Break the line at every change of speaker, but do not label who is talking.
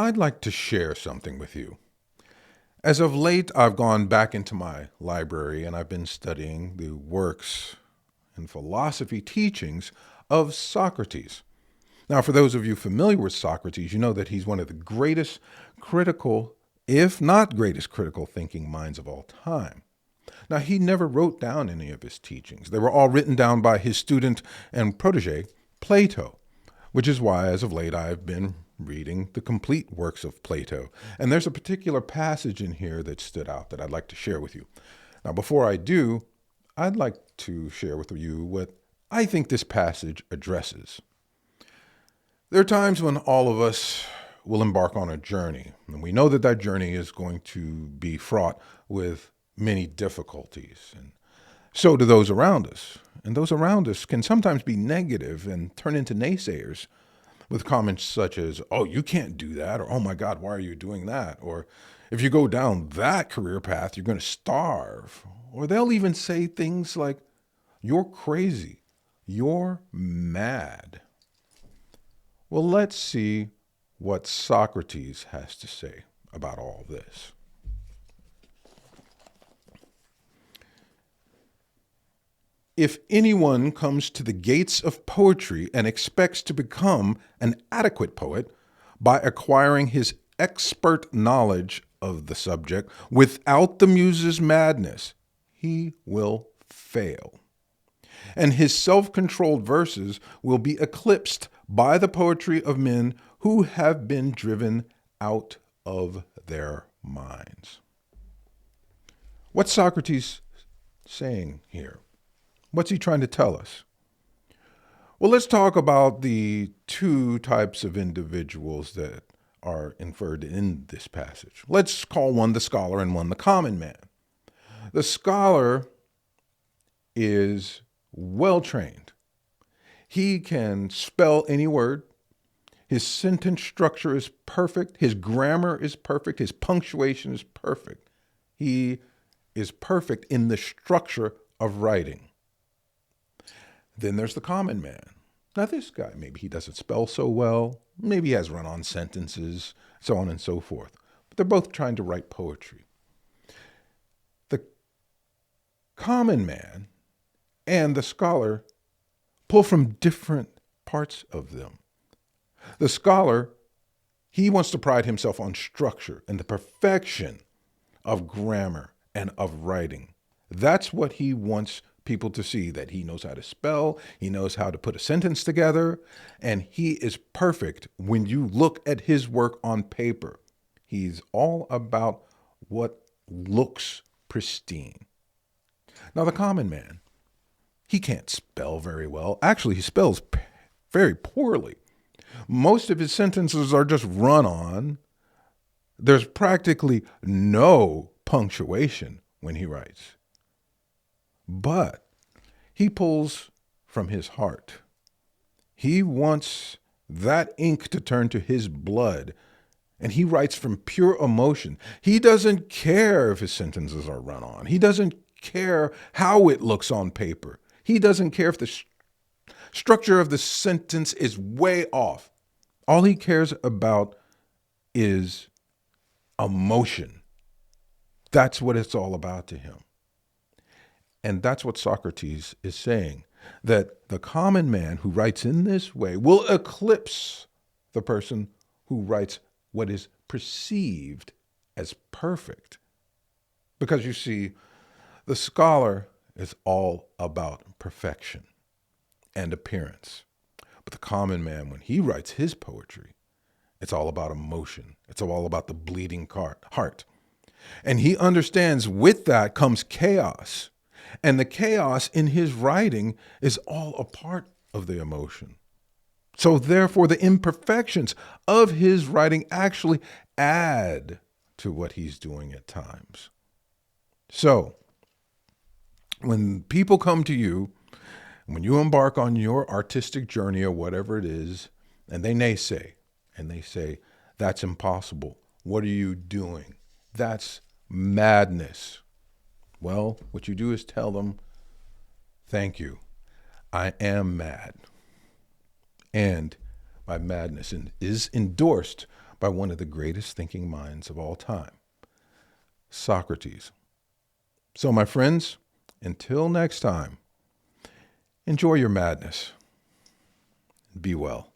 I'd like to share something with you. As of late, I've gone back into my library and I've been studying the works and philosophy teachings of Socrates. Now, for those of you familiar with Socrates, you know that he's one of the greatest critical, if not greatest critical thinking minds of all time. Now, he never wrote down any of his teachings. They were all written down by his student and protege, Plato, which is why, as of late, I've been reading the complete works of Plato. And there's a particular passage in here that stood out that I'd like to share with you. Now, before I do, I'd like to share with you what I think this passage addresses. There are times when all of us will embark on a journey, and we know that that journey is going to be fraught with many difficulties, and so do those around us. And those around us can sometimes be negative and turn into naysayers with comments such as, oh, you can't do that, or oh my God, why are you doing that? Or if you go down that career path, you're going to starve. Or they'll even say things like, you're crazy, you're mad. Well, let's see what Socrates has to say about all this. If anyone comes to the gates of poetry and expects to become an adequate poet by acquiring his expert knowledge of the subject without the muse's madness, he will fail. And his self-controlled verses will be eclipsed by the poetry of men who have been driven out of their minds. What's Socrates saying here? What's he trying to tell us? Well, let's talk about the two types of individuals that are inferred in this passage. Let's call one the scholar and one the common man. The scholar is well trained. He can spell any word. His sentence structure is perfect. His grammar is perfect. His punctuation is perfect. He is perfect in the structure of writing. Then there's the common man. Now this guy, maybe he doesn't spell so well. Maybe he has run-on sentences, so on and so forth. But they're both trying to write poetry. The common man and the scholar pull from different parts of them. The scholar, he wants to pride himself on structure and the perfection of grammar and of writing. That's what he wants people to see, that he knows how to spell, he knows how to put a sentence together, and he is perfect when you look at his work on paper. He's all about what looks pristine. Now, the common man, he can't spell very well. Actually, he spells very poorly. Most of his sentences are just run on. There's practically no punctuation when he writes. But he pulls from his heart. He wants that ink to turn to his blood, and he writes from pure emotion. He doesn't care if his sentences are run on. He doesn't care how it looks on paper. He doesn't care if the structure of the sentence is way off. All he cares about is emotion. That's what it's all about to him. And that's what Socrates is saying, that the common man who writes in this way will eclipse the person who writes what is perceived as perfect. Because you see, the scholar is all about perfection and appearance. But the common man, when he writes his poetry, it's all about emotion. It's all about the bleeding heart. And he understands with that comes chaos. And the chaos in his writing is all a part of the emotion. So therefore, the imperfections of his writing actually add to what he's doing at times. So when people come to you, when you embark on your artistic journey or whatever it is, and they naysay, and they say, that's impossible. What are you doing? That's madness. Well, what you do is tell them, thank you, I am mad. And my madness is endorsed by one of the greatest thinking minds of all time, Socrates. So, my friends, until next time, enjoy your madness. Be well.